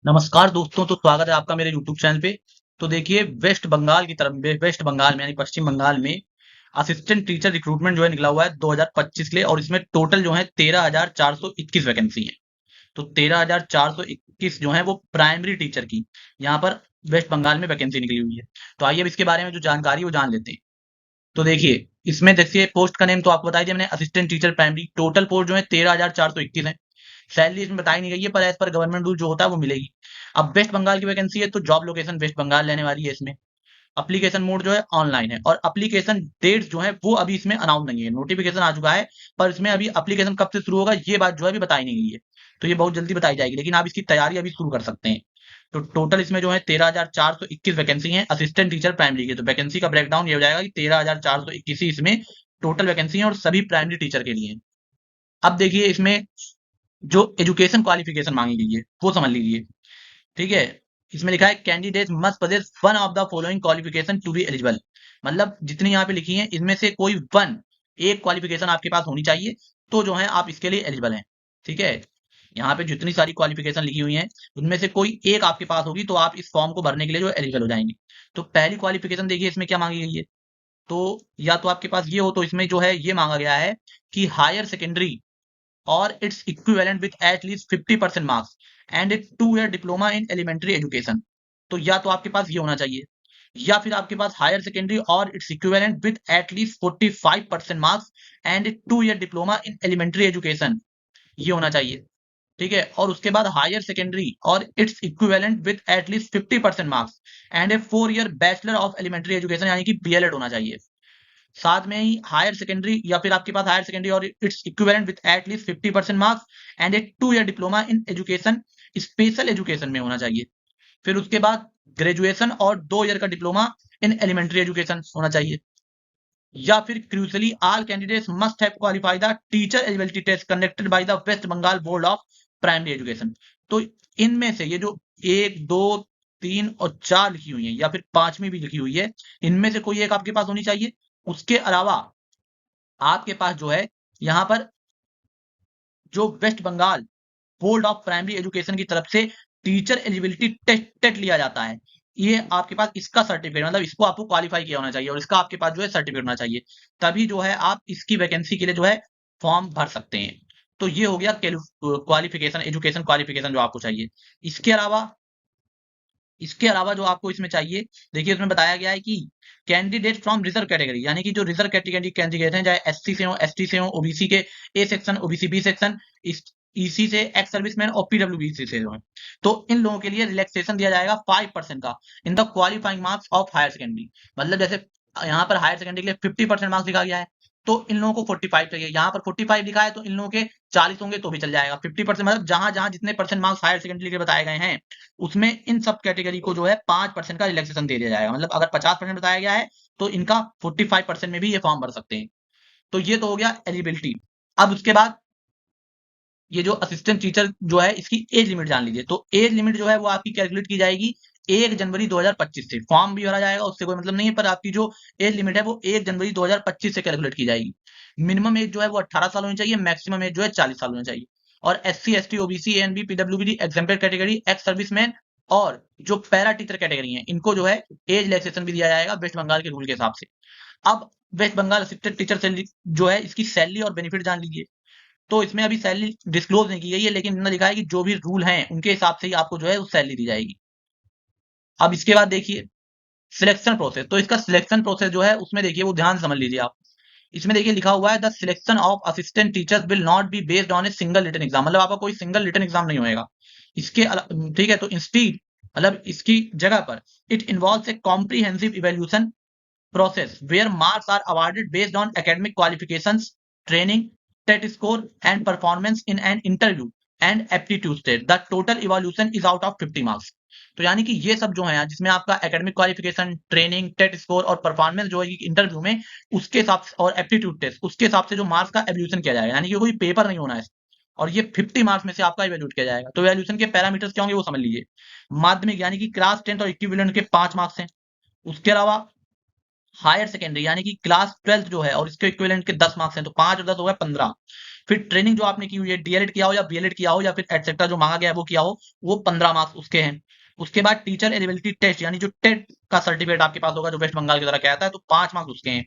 नमस्कार दोस्तों, तो स्वागत है आपका मेरे यूट्यूब चैनल पे। तो देखिए, वेस्ट बंगाल की तरफ में, वेस्ट बंगाल में यानी पश्चिम बंगाल में असिस्टेंट टीचर रिक्रूटमेंट जो है निकला हुआ है 2025 के लिए, और इसमें टोटल जो है 13,421 वैकेंसी है। तो 13,421 जो है वो प्राइमरी टीचर की यहाँ पर वेस्ट बंगाल में वैकेंसी निकली हुई है। तो आइए अब इसके बारे में जो जानकारी है वो जान लेते हैं। तो देखिए, इसमें देखिए पोस्ट का नेम तो आपको बताई दिया मैंने, assistant teacher primary. Total post जो है 13,421 है। सैलरी इसमें बताई नहीं गई है, पर एज पर गवर्नमेंट रूल जो होता है वो मिलेगी। अब वेस्ट बंगाल की वैकेंसी है तो जॉब लोकेशन वेस्ट बंगाल रहने वाली है इसमें। एप्लीकेशन मोड जो है ऑनलाइन है, और एप्लीकेशन डेट्स जो है वो अभी इसमें अनाउंस नहीं है। नोटिफिकेशन आ चुका है, पर इसमें अभी एप्लीकेशन कब से शुरू होगा ये बात जो है अभी बताई नहीं गई है। तो ये बहुत जल्दी बताई जाएगी, लेकिन आप इसकी तैयारी अभी शुरू कर सकते हैं। तो टोटल इसमें जो है 13,421 वैकेंसी है असिस्टेंट टीचर प्राइमरी की। तो वैकेंसी का ब्रेकडाउन ये हो जाएगा कि 13,421 इसमें टोटल वैकेंसी है, और सभी प्राइमरी टीचर के लिए है। अब देखिए, इसमें जो एजुकेशन क्वालिफिकेशन मांगी गई है वो समझ लीजिए। ठीक है, इसमें लिखा है candidate must possess one of the following qualification to be eligible. मतलब जितनी यहाँ पे लिखी है इनमें से कोई वन, एक क्वालिफिकेशन आपके पास होनी चाहिए, तो जो है आप इसके लिए एलिजिबल हैं। ठीक है, यहाँ पे जितनी सारी क्वालिफिकेशन लिखी हुई हैं उनमें से कोई एक आपके पास होगी तो आप इस फॉर्म को भरने के लिए जो एलिजिबल हो जाएंगे। तो पहली क्वालिफिकेशन देखिए इसमें क्या मांगी गई है। तो या तो आपके पास ये हो, तो इसमें जो है ये मांगा गया है कि higher secondary or its equivalent with at least 50% marks and a 2 year diploma in elementary education। तो या तो आपके पास ये होना चाहिए, या फिर आपके पास हायर सेकेंडरी और its equivalent with at least 45% marks and 2 year diploma in elementary education, ये होना चाहिए। ठीक है, और उसके बाद हायर सेकेंडरी और its equivalent with at least 50% marks and a 4 year bachelor of elementary education यानी कि बीएलएड होना चाहिए। साथ में ही हायर सेकेंडरी, या फिर आपके पास हायर सेकेंडरी और its equivalent with at least 50% marks and A 2 year diploma in education, special education में होना चाहिए। फिर उसके बाद ग्रेजुएशन और 2 year का डिप्लोमा इन एलिमेंट्री एजुकेशन होना चाहिए। या फिर crucially all candidates must have qualify the teacher eligibility test conducted by the West Bengal board of primary Education. तो इनमें से ये जो एक, दो, तीन और चार लिखी हुई है, या फिर पांचवी भी लिखी हुई है, इनमें से कोई एक आपके पास होनी चाहिए। उसके अलावा आपके पास जो है यहाँ पर जो West Bengal board of primary education की तरफ से टीचर एलिजिबिलिटी टेस्ट टेट लिया जाता है, ये आपके पास इसका सर्टिफिकेट, मतलब इसको आपको क्वालिफाई किया होना चाहिए और इसका आपके पास जो है सर्टिफिकेट होना चाहिए। तभी जो है आप इसकी वैकेंसी के लिए जो है फॉर्म भर सकते हैं। तो ये हो गया क्वालिफिकेशन, एजुकेशन क्वालिफिकेशन जो आपको चाहिए। इसके अलावा इसके अलावा जो आपको इसमें चाहिए, देखिए उसमें बताया गया है कि कैंडिडेट फ्रॉम रिजर्व कैटेगरी, यानी कि जो रिजर्व कैटेगरी कैंडिडेट हैं, चाहे एससी से हो, एसटी से हो, ओबीसी के A section, OBC B section, EC से, एक्स सर्विसमैन और पीडब्ल्यूबीसी से हो, तो इन लोगों के लिए रिलैक्सेशन दिया जाएगा 5% का in the qualifying marks of higher secondary. मतलब जैसे यहाँ पर हायर सेकेंडरी के लिए 50% मार्क्स लिखा गया है, तो इन लोगों को 45 चाहिए। यहाँ पर 45 लिखा है तो इन लोगों के 40 होंगे तो भी चल जाएगा। 50% मतलब जहां जहां जितने परसेंट मार्क्स हायर सेकेंडरी के बताए गए हैं, उसमें इन सब कैटेगरी को जो है 5% का रिलैक्सेशन दे दिया जाएगा। मतलब अगर 50% बताया गया है तो इनका 45% में भी ये फॉर्म भर सकते हैं। तो ये तो हो गया एलिजिबिलिटी। अब उसके बाद ये जो असिस्टेंट टीचर जो है इसकी एज लिमिट जान लीजिए। तो एज लिमिट जो है वो आपकी कैलकुलेट की जाएगी 1 जनवरी 2025 से। फॉर्म भी भरा जाएगा, उससे कोई मतलब नहीं है, पर आपकी जो एज लिमिट है वो 1 जनवरी 2025 से कैलकुलेट की जाएगी। मिनिमम एज जो है वो 18 साल होनी चाहिए, मैक्सिमम एज जो है 40 साल होनी चाहिए। और SC, ST, OBC, ANB, PWB, exempted category, ex serviceman और जो पैरा टीचर कैटेगरी है, इनको जो है एज रिलैक्सेशन भी दिया जाएगा वेस्ट बंगाल के रूल के हिसाब से। अब West Bengal assistant teacher salary जो है इसकी सैलरी और बेनिफिट जान लीजिए। तो इसमें अभी सैलरी डिस्क्लोज नहीं की गई है, लेकिन इतना लिखा है कि जो भी रूल हैं उनके हिसाब से ही आपको जो है उस सैलरी दी जाएगी। अब इसके बाद देखिए सिलेक्शन प्रोसेस। तो इसका सिलेक्शन प्रोसेस जो है उसमें देखिए वो ध्यान से समझ लीजिए आप। इसमें देखिए लिखा हुआ है the selection of assistant teachers will not be based on a single written exam. मतलब आपका कोई सिंगल रिटन एग्जाम नहीं होएगा इसके ठीक है, तो इंस्टीड मतलब इसकी जगह पर it involves A comprehensive evaluation process where marks are awarded based on academic qualifications, training, TET score, and performance in an interview and aptitude test. The total evaluation is out of 50 marks। तो यानी कि ये सब जो है जिसमें आपका academic qualification, training, TET score और परफॉर्मेंस जो है इंटरव्यू में उसके हिसाब से, और एप्टीट्यूड टेस्ट उसके हिसाब से जो मार्क्स का एवल्यूशन किया जाएगा, यानी कि कोई पेपर नहीं होना है। और ये 50 मार्क्स में से आपका इवेल्यूट किया जाएगा। तो इवेल्यूशन के पैरामीटर्स क्या होंगे वो समझ लीजिए। माध्यमिक यानी कि क्लास 10 और इक्विवेलेंट के 5 मार्क्स हैं। उसके अलावा हायर सेकेंडरी यानी कि क्लास 12th जो है और इसके इक्विवेलेंट के 10 मार्क्स हैं, तो 5 और 10 हो गए 15। फिर ट्रेनिंग जो आपने की हुई है, डीएलएड किया हो या बीएलएड किया हो या फिर एटसेट्रा जो मांगा गया है वो किया हो, वो 15 मार्क्स उसके हैं। उसके बाद टीचर एलिजिबिलिटी टेस्ट यानी जो टेट का सर्टिफिकेट आपके पास होगा जो वेस्ट बंगाल की तरह कहता है, तो 5 मार्क्स उसके हैं।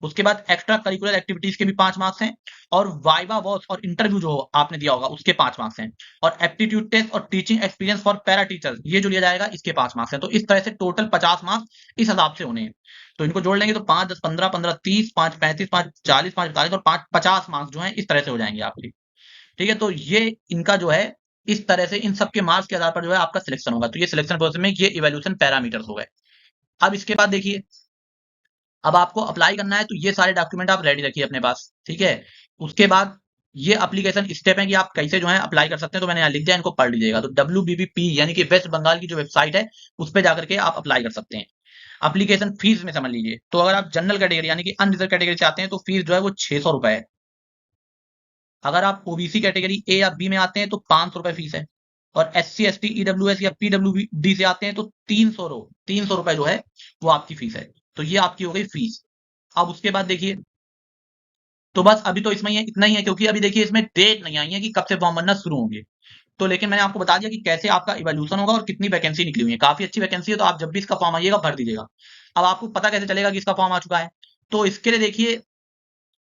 उसके बाद एक्स्ट्रा करिकुलर एक्टिविटीज के भी 5 मार्क्स हैं, और वाइवा वॉस और इंटरव्यू जो आपने दिया होगा उसके 5 मार्क्स हैं, और एप्टीट्यूड टेस्ट और teaching experience for para teacher ये जो लिया जाएगा इसके 5 मार्क्स हैं। तो इस तरह से टोटल 50 मार्क्स इस हिसाब से होने हैं। तो इनको जोड़ लेंगे तो 5 10 15 15 30 5 35 5 40 5 45 और 5 50 मार्क्स जो हैं इस तरह से हो जाएंगे आपके। ठीक है, तो ये इनका जो है इस तरह से इन सब के मार्क्स के आधार पर जो है आपका सिलेक्शन होगा। तो ये सिलेक्शन प्रोसेस में ये इवैल्यूएशन पैरामीटर्स हो गए। अब इसके बाद देखिए, अब आपको अप्लाई करना है तो ये सारे डॉक्यूमेंट आप रेडी रखिए अपने पास, ठीक है। उसके बाद ये एप्लीकेशन स्टेप है कि आप कैसे जो है अप्लाई कर सकते हैं, तो मैंने यहाँ लिख दिया, इनको पढ़ लीजिएगा। तो WBBP यानी कि वेस्ट बंगाल की जो वेबसाइट है उस पर जाकर के आप अप्लाई कर सकते हैं। एप्लीकेशन फीस में समझ लीजिए, तो अगर आप जनरल कैटेगरी यानी कि अनरिजर्व कैटेगरी से आते हैं तो फीस जो है वो 600 रुपए है। अगर आप ओबीसी कैटेगरी ए या बी में आते हैं तो 500 रुपए फीस है, और SC ST EWS या PWD से आते हैं तो 300 रुपए जो है वो आपकी फीस है। तो ये आपकी हो गई फीस। अब उसके बाद देखिए, तो बस अभी तो इसमें ये इतना ही है, क्योंकि अभी देखिए इसमें डेट नहीं आई है कि कब से फॉर्म भरना शुरू होंगे। तो लेकिन मैंने आपको बता दिया कि कैसे आपका इवोल्यूशन होगा और कितनी वैकेंसी निकली हुई है। काफी अच्छी वैकेंसी है, तो आप जब भी इसका फॉर्म आइएगा भर दीजिएगा। अब आपको पता कैसे चलेगा कि इसका फॉर्म आ चुका है, तो इसके लिए देखिए,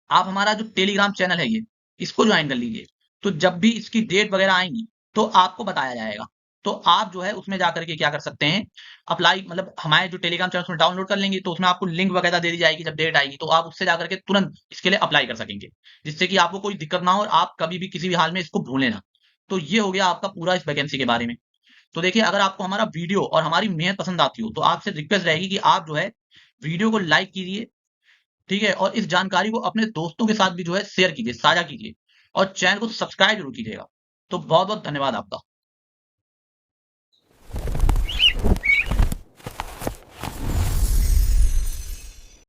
आप हमारा जो टेलीग्राम चैनल है ये, इसको ज्वाइन कर लीजिए। तो जब भी इसकी डेट वगैरह आएंगी तो आपको बताया जाएगा। तो आप जो है उसमें जाकर के क्या कर सकते हैं, अप्लाई, मतलब हमारे जो टेलीग्राम चैनल उसमें डाउनलोड कर लेंगे, तो उसमें आपको लिंक वगैरह दे दी जाएगी। जब डेट आएगी तो आप उससे जाकर के तुरंत इसके लिए अप्लाई कर सकेंगे, जिससे कि आपको कोई दिक्कत ना हो और आप कभी भी किसी भी हाल में इसको भूलें ना। तो ये हो गया आपका पूरा इस वैकेंसी के बारे में। तो देखिए, अगर आपको हमारा वीडियो और हमारी मेहनत पसंद आती हो तो आपसे रिक्वेस्ट रहेगी कि आप जो है वीडियो को लाइक कीजिए, ठीक है, और इस जानकारी को अपने दोस्तों के साथ भी जो है शेयर कीजिए, साझा कीजिए, और चैनल को सब्सक्राइब जरूर कीजिएगा। तो बहुत बहुत धन्यवाद आपका।